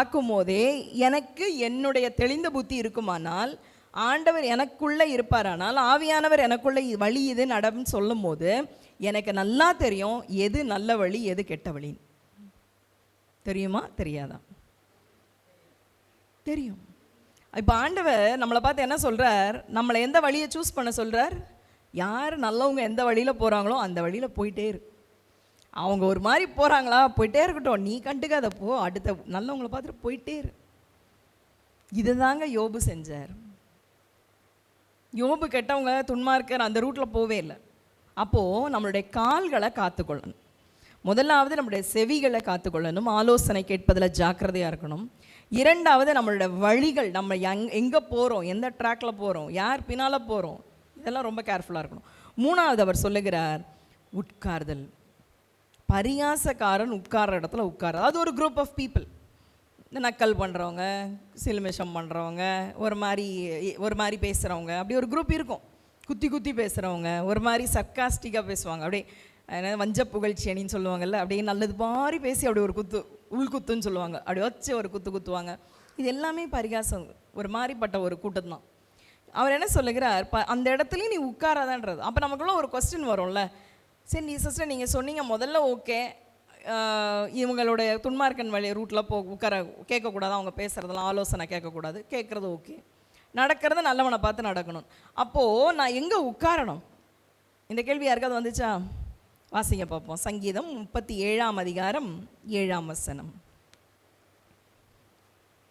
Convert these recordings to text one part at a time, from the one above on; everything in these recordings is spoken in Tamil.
பார்க்கும் போதே எனக்கு என்னுடைய தெளிந்த புத்தி இருக்குமானால், ஆண்டவர் எனக்குள்ளே இருப்பாரானால், ஆவியானவர் எனக்குள்ளே வழி இது நடன்னு சொல்லும் போது எனக்கு நல்லா தெரியும் எது நல்ல வழி எது கெட்ட வழி. தெரியுமா தெரியாதா? தெரியும். இப்போ ஆண்டவர் நம்மளை பார்த்து என்ன சொல்கிறார்? நம்மளை எந்த வழியை சூஸ் பண்ண சொல்கிறார்? யார் நல்லவங்க எந்த வழியில் போகிறாங்களோ அந்த வழியில் போயிட்டே இரு. அவங்க ஒரு மாதிரி போகிறாங்களா, போயிட்டே இருக்கட்டும், நீ கண்டுக்காத, போ, அடுத்த நல்லவங்களை பார்த்துட்டு போயிட்டே இரு. இதுதாங்க யோபு செஞ்சார். யோபு கெட்டவங்க துன்மார்க்கர் அந்த ரூட்டில் போவே இல்லை. அப்போது நம்மளுடைய கால்களை காத்துக்கொள்ளணும். முதலாவது நம்மளுடைய செவிகளை காத்துக்கொள்ளணும், ஆலோசனை கேட்பதில் ஜாக்கிரதையாக இருக்கணும். இரண்டாவது நம்மளோட வழிகள், நம்ம எங்கே போகிறோம், எந்த ட்ராக்கில் போகிறோம், யார் பின்னால் போகிறோம், இதெல்லாம் ரொம்ப கேர்ஃபுல்லாக இருக்கணும். மூணாவது அவர் சொல்லுகிறார் உட்கார்தல். பரியாசக்காரன் உட்கார்ற இடத்துல உட்கார. அது ஒரு குரூப் ஆஃப் பீப்புள். இந்த நக்கல் பண்ணுறவங்க, சிலுமிஷம் பண்ணுறவங்க, ஒரு மாதிரி பேசுகிறவங்க, அப்படி ஒரு குரூப் இருக்கும். குத்தி குத்தி பேசுகிறவங்க, ஒரு மாதிரி சர்க்காஸ்டிக்காக பேசுவாங்க, அப்படியே வஞ்ச புகழ்ச்சியணின்னு சொல்லுவாங்கல்ல, அப்படியே நல்லது மாதிரி பேசி அப்படி ஒரு குத்து, உள்குத்துன்னு சொல்லுவாங்க, அப்படி வச்சு ஒரு குத்து குத்துவாங்க. இது எல்லாமே பரிகாசம், ஒரு மாதிரிப்பட்ட ஒரு கூட்டம் தான். அவர் என்ன சொல்லுகிறார்? அந்த இடத்துலையும் நீ உட்காராதான்றது. அப்போ நமக்குள்ள ஒரு கொஸ்டின் வரும்ல, சரி சிஸ்டர் நீங்கள் சொன்னீங்க முதல்ல ஓகே, இவங்களுடைய துன்மார்க்கன் வழி ரூட்டில் உட்கார கேட்கக்கூடாது, அவங்க பேசுகிறதெல்லாம் ஆலோசனை கேட்கக்கூடாது, கேட்குறது ஓகே, நடக்கிறது நல்லவனை பார்த்து நடக்கணும். அப்போது நான் எங்கே உட்காரணும்? இந்த கேள்வி யாருக்காவது வந்துச்சா? வாசிங்க பார்ப்போம். சங்கீதம் 37ஆம் அதிகாரம் 7ஆம் வசனம்.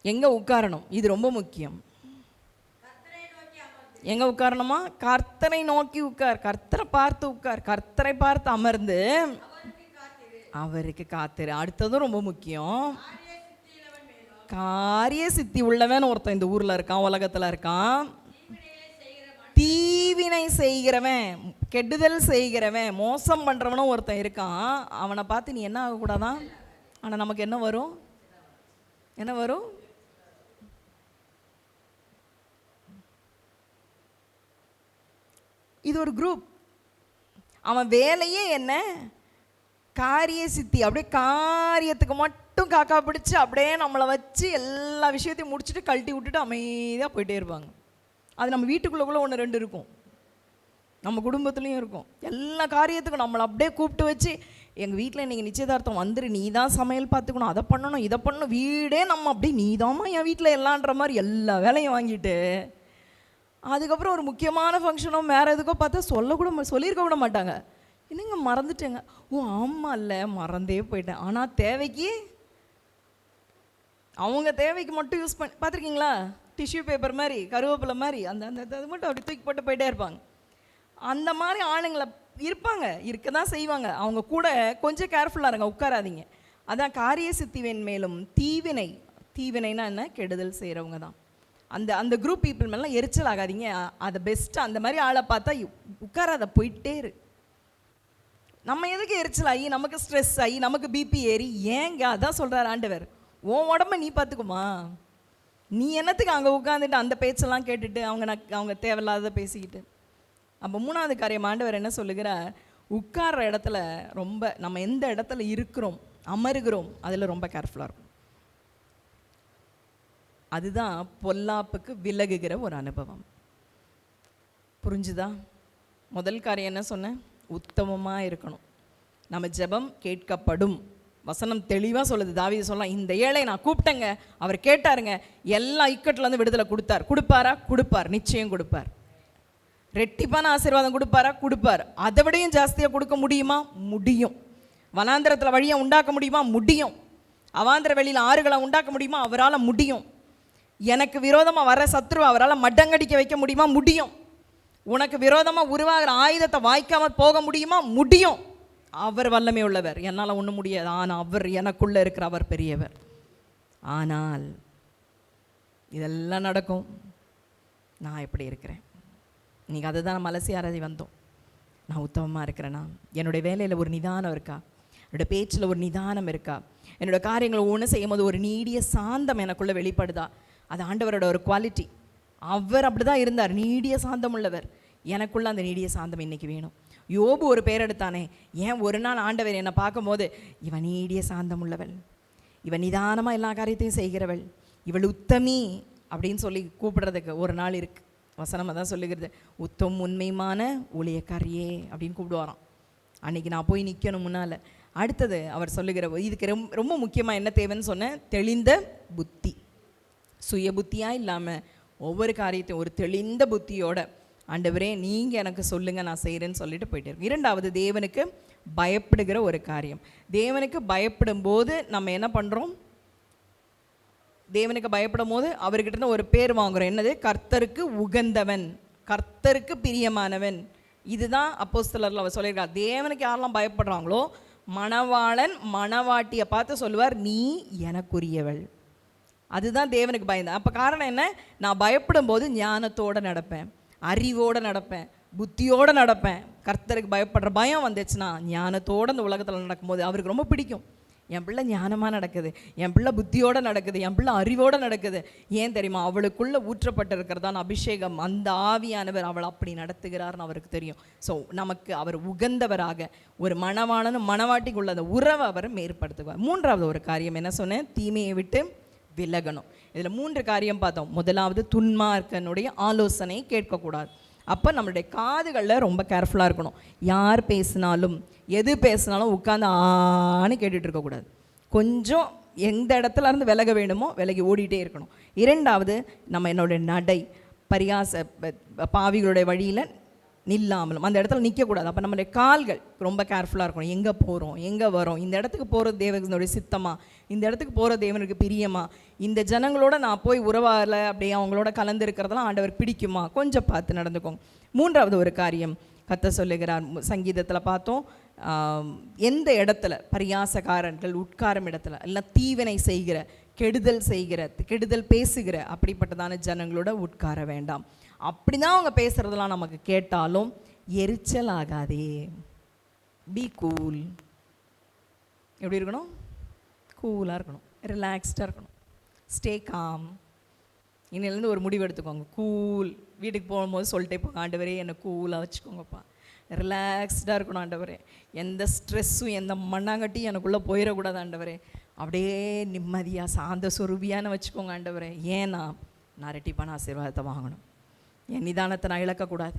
எங்கே உட்காரணும்? இது ரொம்ப முக்கியம். எங்கே உட்காரணுமா? கர்த்தரை நோக்கி உட்கார், கர்த்தரை பார்த்து உட்கார், கர்த்தரை பார்த்து அமர்ந்து அவருக்கு காத்திரு. அடுத்ததும் ரொம்ப முக்கியம். காரிய சித்தி உள்ளவன் ஒருத்தன் இந்த ஊரில் இருக்கான், உலகத்தில் இருக்கான். தீவினை செய்கிறவன், கெடுதல் செய்கிறவன், மோசம் பண்ணுறவனும் ஒருத்தன் இருக்கான். அவனை பார்த்து நீ என்ன ஆகக்கூடாதான்? ஆனால் நமக்கு என்ன வரும்? என்ன வரும்? இது ஒரு குரூப். அவன் வேலையே என்ன? காரிய சித்தி. அப்படியே காரியத்துக்கு மட்டும் காக்கா பிடிச்சி அப்படியே நம்மளை வச்சு எல்லா விஷயத்தையும் முடிச்சுட்டு கழட்டி விட்டுட்டு அமைதியாக போயிட்டே இருப்பாங்க. அது நம்ம வீட்டுக்குள்ளே ஒன்று ரெண்டு இருக்கும், நம்ம குடும்பத்துலேயும் இருக்கும். எல்லா காரியத்துக்கும் நம்மளை அப்படியே கூப்பிட்டு வச்சு, எங்கள் வீட்டில் இன்றைக்கி நிச்சயதார்த்தம் வந்துரு, நீ தான் சமையல் பார்த்துக்கணும், அதை பண்ணணும், இதை பண்ணணும், வீடே நம்ம அப்படியே நீ தாம்மா என் வீட்டில் எல்லான்ற மாதிரி எல்லா வேலையும் வாங்கிட்டு, அதுக்கப்புறம் ஒரு முக்கியமான ஃபங்க்ஷனோ வேறு எதுக்கோ பார்த்தா சொல்லியிருக்க கூட மாட்டாங்க. என்னங்க மறந்துட்டேங்க, ஓ ஆமாம் இல்லை மறந்தே போயிட்டேன். ஆனால் தேவைக்கு, அவங்க தேவைக்கு மட்டும் யூஸ் பண்ணி பார்த்துருக்கீங்களா? டிஷ்யூ பேப்பர் மாதிரி, கருவேப்பிலை மாதிரி, அந்த அது மட்டும் அப்படி தூக்கி போட்டு போயிட்டே இருப்பாங்க. அந்த மாதிரி ஆளுங்களை இருப்பாங்க, இருக்க தான் செய்வாங்க. அவங்க கூட கொஞ்சம் கேர்ஃபுல்லாக இருங்க, உட்காராதீங்க. அதான் காரிய சித்திவின் மேலும் தீவினை. தீவினைனா என்ன? கெடுதல் செய்கிறவங்க தான். அந்த குரூப் பீப்புள் மேலாம் எரிச்சல் ஆகாதீங்க. அதை பெஸ்ட்டு அந்த மாதிரி ஆளை பார்த்தா உட்காராத, போயிட்டே இரு. நம்ம எதுக்கு எரிச்சல் ஆகி, நமக்கு ஸ்ட்ரெஸ் ஆகி, நமக்கு பிபி ஏறி? ஏங்க அதான் சொல்கிறார் ஆண்டவர், உன் உடம்ப நீ பார்த்துக்குமா? நீ என்னத்துக்கு அங்கே உட்காந்துட்டு அந்த பேச்செல்லாம் கேட்டுட்டு அவங்க தேவையில்லாத பேசிக்கிட்டு? அப்போ மூணாவது காரியம் ஆண்டவர் என்ன சொல்லுகிறார்? உட்கார்ற இடத்துல ரொம்ப, நம்ம எந்த இடத்துல இருக்கிறோம், அமருகிறோம், அதில் ரொம்ப கேர்ஃபுல்லாக இருக்கும். அதுதான் பொல்லாப்புக்கு விலகுகிற ஒரு அனுபவம். புரிஞ்சுதா? முதல் காரியம் என்ன சொன்னேன்? உத்தமமாக இருக்கணும். நம்ம ஜெபம் கேட்கப்படும். வசனம் தெளிவாக சொல்லுது. தாவீது சொல்லலாம், இந்த ஏழை நான் கூப்பிட்டேங்க, அவர் கேட்டாருங்க, எல்லா இக்கட்டிலேருந்து விடுதலை கொடுத்தார். கொடுப்பாரா? கொடுப்பார், நிச்சயம் கொடுப்பார். ரெட்டிப்பான ஆசீர்வாதம் கொடுப்பாரா? கொடுப்பார். அதை விடையும் ஜாஸ்தியாக கொடுக்க முடியுமா? முடியும். வனாந்திரத்தில் வழியை உண்டாக்க முடியுமா? முடியும். அவாந்திர வெளியில் ஆறுகளை உண்டாக்க முடியுமா? அவரால் முடியும். எனக்கு விரோதமாக வர சத்ருவை அவரால் மட்டங்கடிக்க வைக்க முடியுமா? முடியும். உனக்கு விரோதமாக உருவாகிற ஆயுதத்தை வாய்க்காமல் போக முடியுமா? முடியும். அவர் வல்லமை உள்ளவர், என்னால் ஒன்றும் முடியாது. ஆனால் அவர் எனக்குள்ளே இருக்கிற அவர் பெரியவர். ஆனால் இதெல்லாம் நடக்கும், நான் எப்படி இருக்கிறேன்? இன்றைக்கி அதை தான் நம்ம அலசி ஆராதி வந்தோம். நான் உத்தமமாக இருக்கிறேன்னா? என்னுடைய வேலையில் ஒரு நிதானம் இருக்கா? என்னோடய பேச்சில் ஒரு நிதானம் இருக்கா? என்னோடய காரியங்களை ஒன்று செய்யும் போது ஒரு நீடிய சாந்தம் எனக்குள்ளே வெளிப்படுதா? அது ஆண்டவரோட ஒரு குவாலிட்டி. அவர் அப்படி தான் இருந்தார், நீடிய சாந்தம் உள்ளவர். எனக்குள்ள அந்த நீடிய சாந்தம் இன்றைக்கி வேணும். யோபு ஒரு பேர் எடுத்தானே, ஏன் ஒரு நாள் ஆண்டவர் என்னை பார்க்கும்போது, இவன் நீடிய சாந்தம் உள்ளவன், இவன் நிதானமாக எல்லா காரியத்தையும் செய்கிறவள், இவள் உத்தமி அப்படின்னு சொல்லி கூப்பிடுறதுக்கு ஒரு நாள் இருக்குது. வசனமாக தான் சொல்லுகிறது, உத்தம் உண்மையுமான ஊழியக்காரியே அப்படின்னு கூப்பிடுவாராம். அன்றைக்கி நான் போய் நிற்கணும் முன்னால். அடுத்தது அவர் சொல்லுகிற இதுக்கு ரொம்ப முக்கியமாக என்ன தேவைன்னு சொன்னேன், தெளிந்த புத்தி. சுய புத்தியாக இல்லாமல் ஒவ்வொரு காரியத்தையும் ஒரு தெளிந்த புத்தியோட, ஆண்டவரே நீங்கள் எனக்கு சொல்லுங்கள், நான் செய்கிறேன்னு சொல்லிட்டு போயிட்டே இருக்கோம். இரண்டாவது, தேவனுக்கு பயப்படுகிற ஒரு காரியம். தேவனுக்கு பயப்படும் போது நம்ம என்ன பண்ணுறோம், தேவனுக்கு பயப்படும் போது அவர்கிட்ட ஒரு பேர் வாங்குகிறோம். என்னது? கர்த்தருக்கு உகந்தவன், கர்த்தருக்கு பிரியமானவன். இதுதான் அப்போஸ்தலர்ல அவர் சொல்லியிருக்கார். தேவனுக்கு யாரெல்லாம் பயப்படுறாங்களோ, மணவாளன் மணவாட்டியை பார்த்து சொல்லுவார், நீ எனக்குரியவள். அதுதான் தேவனுக்கு பயந்த. அப்போ காரணம் என்ன? நான் பயப்படும் போது ஞானத்தோடு நடப்பேன், அறிவோடு நடப்பேன், புத்தியோடு நடப்பேன். கர்த்தருக்கு பயப்படுற பயம் வந்துச்சுன்னா ஞானத்தோடு அந்த உலகத்தில் நடக்கும்போது அவருக்கு ரொம்ப பிடிக்கும். என் பிள்ளை ஞானமாக நடக்குது, என் பிள்ளை புத்தியோடு நடக்குது, என் பிள்ளை அறிவோடு நடக்குது. ஏன் தெரியுமா? அவளுக்குள்ளே ஊற்றப்பட்டிருக்கிறதான் அபிஷேகம். அந்த ஆவியானவர் அவள் அப்படி நடத்துகிறார்னு அவருக்கு தெரியும். ஸோ நமக்கு அவர் உகந்தவராக, ஒரு மணவாளனும் மணவாட்டிக்குள்ள அந்த உறவை அவர் மேற்படுத்துவார். மூன்றாவது ஒரு காரியம் என்ன சொன்னேன், தீமையை விட்டு விலகணும். இதில் 3 காரியம் பார்த்தோம். முதலாவது, துன்மார்க்கனுடைய ஆலோசனை கேட்கக்கூடாது. அப்போ நம்மளுடைய காதுகளில் ரொம்ப கேர்ஃபுல்லாக இருக்கணும். யார் பேசினாலும் எது பேசினாலும் உட்காந்து ஆன்னு கேட்டுட்டு இருக்கக்கூடாது. கொஞ்சம் எந்த இடத்துல இருந்து விலக வேணுமோ விலகி ஓடிட்டே இருக்கணும். இரண்டாவது, நம்ம என்னுடைய நடை பரியாச பாவிகளுடைய வழியில் நில்லாமலும் அந்த இடத்துல நிற்கக்கூடாது. அப்போ நம்மளுடைய கால்கள் ரொம்ப கேர்ஃபுல்லாக இருக்கணும். எங்கே போகிறோம், எங்கே வரோம், இந்த இடத்துக்கு போகிறது தேவனுடைய சித்தமா, இந்த இடத்துக்கு போகிற தேவனுக்கு பிரியமா, இந்த ஜனங்களோட நான் போய் உறவாடலை அப்படியே அவங்களோட கலந்து இருக்கிறதெல்லாம் ஆண்டவர் பிடிக்குமா, கொஞ்சம் பார்த்து நடந்துக்கோங்க. மூன்றாவது ஒரு காரியம் கர்த்தர் சொல்லுகிறார், சங்கீதத்தில் பார்த்தோம், எந்த இடத்துல பரியாசக்காரர்கள் உட்காரும் இடத்துல எல்லாம் தீவினை செய்கிற, கெடுதல் பேசுகிற அப்படிப்பட்டதான ஜனங்களோட உட்கார வேண்டாம். அப்படிதான் அவங்க பேசுகிறதெல்லாம் நமக்கு கேட்டாலும் எரிச்சல் ஆகாதே. Be cool. எப்படி இருக்கணும்? கூலாக இருக்கணும், ரிலாக்ஸ்டாக இருக்கணும், ஸ்டே காம். இன்னிலேருந்து ஒரு முடிவு எடுத்துக்கோங்க, கூல். வீட்டுக்கு போகும்போது சொல்லிட்டே போங்க, ஆண்டவரே என்னை கூலாக வச்சுக்கோங்கப்பா, ரிலாக்ஸ்டாக இருக்கணும் ஆண்டவரே, எந்த ஸ்ட்ரெஸ்ஸும் எந்த மண்ணாங்கட்டியும் எனக்குள்ளே போயிடக்கூடாது ஆண்டவரே, அப்படியே நிம்மதியாக சாந்த சொருபியான்னு வச்சுக்கோங்க ஆண்டவரே. ஏன்னா நான் ரெட்டிப்பான ஆசீர்வாதத்தை வாங்கணும், என் நிதானத்தை நான் இழக்கக்கூடாது,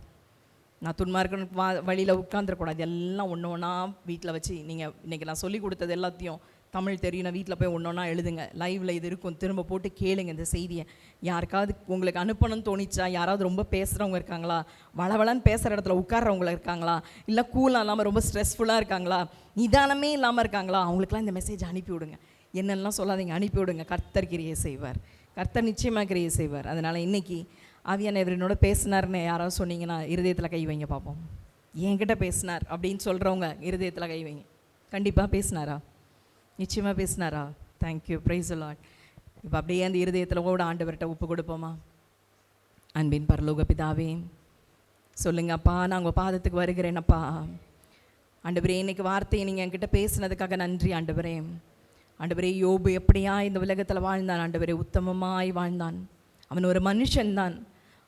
நான் துன்மார்க்கன் வழியில் உட்காந்துடக்கூடாது. எல்லாம் ஒன்று ஒன்றா வீட்டில் வச்சு, நீங்கள் இன்றைக்கி நான் சொல்லி கொடுத்தது எல்லாத்தையும் தமிழ் தெரியும், நான் வீட்டில் போய் ஒன்று ஒன்றா எழுதுங்க, லைவில் இது இருக்கும், திரும்ப போட்டு கேளுங்க இந்த செய்தியை. யாருக்காவது உங்களுக்கு அனுப்பணும்னு தோணிச்சா, யாராவது ரொம்ப பேசுகிறவங்க இருக்காங்களா, வளவளன்னு பேசுகிற இடத்துல உட்கார்றவங்க இருக்காங்களா, இல்லை கூலாக இல்லாமல் ரொம்ப ஸ்ட்ரெஸ்ஃபுல்லாக இருக்காங்களா, நிதானமே இல்லாமல் இருக்காங்களா, அவங்களுக்குலாம் இந்த மெசேஜ் அனுப்பி விடுங்க. என்னெல்லாம் சொல்லாதீங்க, அனுப்பி விடுங்க. கர்த்தர் கிரியை செய்வார், கர்த்தர் நிச்சயமாக கிரியை செய்வார். அதனால் இன்றைக்கி ஆவியானவர் என்னோட பேசினார்னு யாராவது சொன்னீங்கன்னா இருதயத்தில் கை வைங்க பார்ப்போம். என்கிட்ட பேசினார் அப்படின்னு சொல்கிறவங்க இருதயத்தில் கை வைங்க. கண்டிப்பாக பேசினாரா? நிச்சயமாக பேசினாரா? தேங்க்யூ, ப்ரைஸ் தி லார்ட். இப்போ அப்படியே அந்த இருதயத்தில் கூட ஆண்டவர்கிட்ட ஒப்பு கொடுப்போமா? அன்பின் பரலோக பிதாவே, சொல்லுங்கப்பா, நான் உங்கள் பாதத்துக்கு வருகிறேனப்பா. ஆண்டவரே, இன்னைக்கு வார்த்தையை நீங்கள் என்கிட்ட பேசினதுக்காக நன்றி ஆண்டவரே. ஆண்டவரே, யோபு எப்படியா இந்த உலகத்தில் வாழ்ந்தான் ஆண்டவரே, உத்தமமாய் வாழ்ந்தான். அவன் ஒரு மனுஷன்தான்,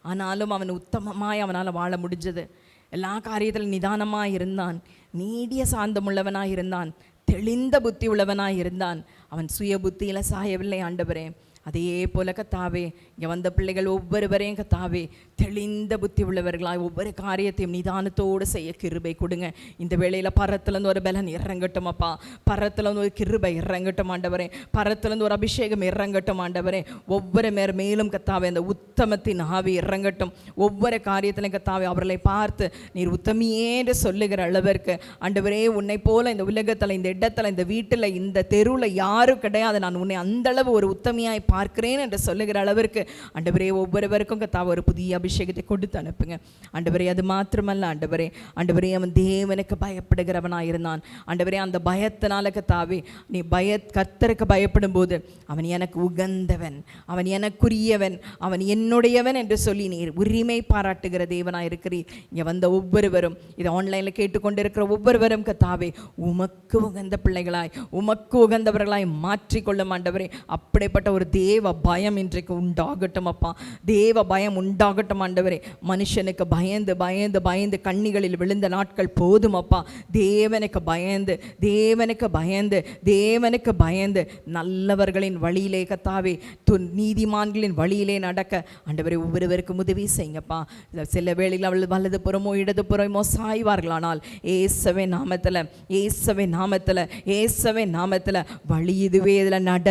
ஆனாலும் அவன் உத்தமமாய் அவனால் வாழ முடிஞ்சது. எல்லா காரியத்திலும் நிதானமாக இருந்தான், நீடிய சாந்தமுள்ளவனாக இருந்தான், தெளிந்த புத்தி உள்ளவனாக இருந்தான். அவன் சுய புத்தியில் சாயவில்லை ஆண்டவரே. அதே போல கத்தாவே, இங்கே வந்த பிள்ளைகள் ஒவ்வொருவரையும் கத்தாவே தெளிந்த புத்தி உள்ளவர்களாய் ஒவ்வொரு காரியத்தையும் நிதானத்தோடு செய்ய கிருபை கொடுங்க. இந்த வேளையில் பரத்துலேருந்து ஒரு பலன் இறங்கட்டும் அப்பா, பரத்துலேருந்து ஒரு கிருபை இறங்கட்டும் ஆண்டவரே, பரத்துலேருந்து ஒரு அபிஷேகம் இறங்கட்டும் ஆண்டவரே. ஒவ்வொரு மேலும் கத்தாவே அந்த உத்தமத்தின் ஆவி இறங்கட்டும். ஒவ்வொரு காரியத்திலையும் கத்தாவே அவர்களை பார்த்து நீர் உத்தமியே என்று சொல்லுகிற அளவிற்கு ஆண்டவரே, உன்னை போல இந்த உலகத்தில், இந்த இடத்துல, இந்த வீட்டில், இந்த தெருவில் யாரும் கிடையாது. நான் உன்னை அந்தளவு ஒரு உத்தமியாய் பார்க்கிறேன் என்று சொல்லுகிற அளவிற்கு ஆண்டவரே ஒவ்வொருவருக்கும் கத்தாவே ஒரு புதிய அபிஷேகத்தை கொடுத்து அனுப்புங்க ஆண்டவரே. அது மாத்திரமல்ல ஆண்டவரே, அவன் தேவனுக்கு பயப்படுகிறவனாக இருந்தான் ஆண்டவரே. அந்த பயத்தினால கத்தாவே நீ கர்த்தருக்கு பயப்படும் போது அவன் எனக்கு உகந்தவன், அவன் எனக்குரியவன், அவன் என்னுடையவன் என்று சொல்லி நீர் உரிமை பாராட்டுகிற தேவனாக இருக்கிறீர். இங்கே வந்த ஒவ்வொருவரும், இதை ஆன்லைனில் கேட்டுக்கொண்டிருக்கிற ஒவ்வொருவரும் கத்தாவே உமக்கு உகந்த பிள்ளைகளாய், உமக்கு உகந்தவர்களாய் மாற்றிக்கொள்ளும் ஆண்டவரே. அப்படிப்பட்ட ஒரு தேவ பயம் இன்றைக்கு உண்டாகட்டும் அப்பா. தேவ பயம் உண்டாகட்டும் ஆண்டவரே. மனுஷனுக்கு பயந்து பயந்து பயந்து கண்ணிகளில் விழுந்த நாட்கள் போதும் அப்பா. தேவனுக்கு பயந்து தேவனுக்கு பயந்து தேவனுக்கு பயந்து நல்லவர்களின் வழியிலே கத்தாவே, நீதிமான்களின் வழியிலே நடக்க ஆண்டவரே ஒவ்வொருவருக்கும் உதவி செய்யுங்கப்பா. சில வேளையில் அவள் வலது புறமோ இடது புறமோ சாய்வார்களானால் இயேசுவே நாமத்தில் இயேசுவே நாமத்தில் இயேசுவே நாமத்தில் வழி இதுவே, இதில் நட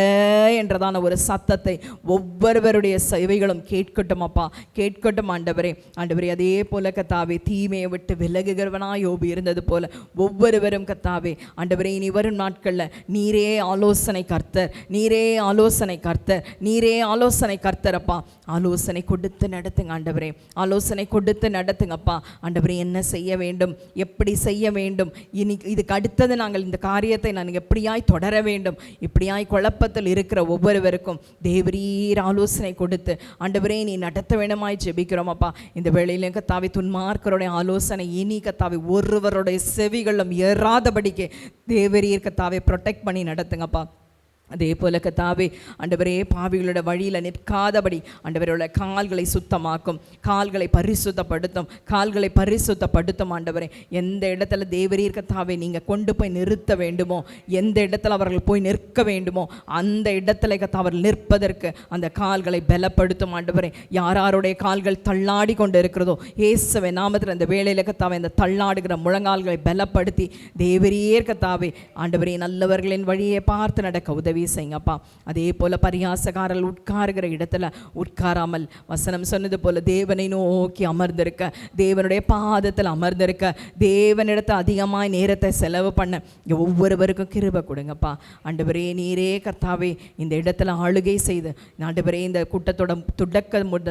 என்றதான ஒரு சத்தத்தை ஒவ்வொருவருடைய சேவைகளும் கேட்கட்டும் அப்பா, கேட்கட்டும் ஆண்டவரே. ஆண்டவரே அதே போல கத்தாவே தீமையை விட்டு விலகுகிறவனாய் யோபு இருந்தது போல ஒவ்வொருவரும் கத்தாவே ஆண்டவரே இனி வரும் நாட்களில் நீரே ஆலோசனை கர்த்தர், நீரே ஆலோசனை கர்த்தர், நீரே ஆலோசனை கர்த்தரப்பா. ஆலோசனை கொடுத்து நடத்துங்க ஆண்டவரே, ஆலோசனை கொடுத்து நடத்துங்கப்பா. ஆண்டவரே என்ன செய்ய வேண்டும், எப்படி செய்ய வேண்டும், இனி இதுக்கு அடுத்தது நாங்கள் இந்த காரியத்தை நான் எப்படியாய் தொடர வேண்டும், இப்படியாய் குழப்பத்தில் இருக்கிற ஒவ்வொருவருக்கும் தேவரீர் ஆலோசனை கொடுத்து ஆண்டவரே நீ நடத்த வேண்டுமாய் ஜெபிக்கிறோம் அப்பா. இந்த வேளையிலும் கத்தாவே துன்மார்க்கருடைய ஆலோசனை இனி கத்தாவே ஒருவருடைய செவிகளும் ஏறாதபடிக்கு தேவரீர் கத்தாவே ப்ரொடெக்ட் பண்ணி நடத்துங்கப்பா. அதே போல கத்தாவே ஆண்டவரே பாவிகளோட வழியில் நிற்காதபடி ஆண்டவரோட கால்களை சுத்தமாக்கும், கால்களை பரிசுத்தப்படுத்தும், கால்களை பரிசுத்தப்படுத்தும் ஆண்டவரே. எந்த இடத்துல தேவரீர் கத்தாவே நீங்கள் கொண்டு போய் நிறுத்த வேண்டுமோ, எந்த இடத்துல அவர்கள் போய் நிற்க வேண்டுமோ அந்த இடத்துல கத்தாவர்கள் நிற்பதற்கு அந்த கால்களை பலப்படுத்தும் ஆண்டவரே. யாருடைய கால்கள் தள்ளாடி கொண்டு இருக்கிறதோ இயேசுவே நாமத்தில் அந்த வேளையில் கத்தாவே அந்த தள்ளாடுகிற முழங்கால்களை பலப்படுத்தி தேவரீர் கத்தாவே ஆண்டவரே நல்லவர்களின் வழியை பார்த்து நடக்க உதவி செய்யுங்கப்பா. அதே போல பரியாசக்காரர்கள் உட்காருகிற இடத்துல உட்காராமல் வசனம் சொன்னது போல தேவனை நோக்கி அமர்ந்திருக்க, தேவனுடைய பாதத்தில் அமர்ந்திருக்க, தேவனிடத்தை அதிகமாய் நேரத்தை செலவு பண்ண ஒவ்வொருவருக்கும் கிருபை கொடுங்கப்பா. ஆண்டவரே நீரே கர்த்தாவே இந்த இடத்துல ஆளுகை செய்து ஆண்டவரே இந்த கூட்டத்தோட தொடக்க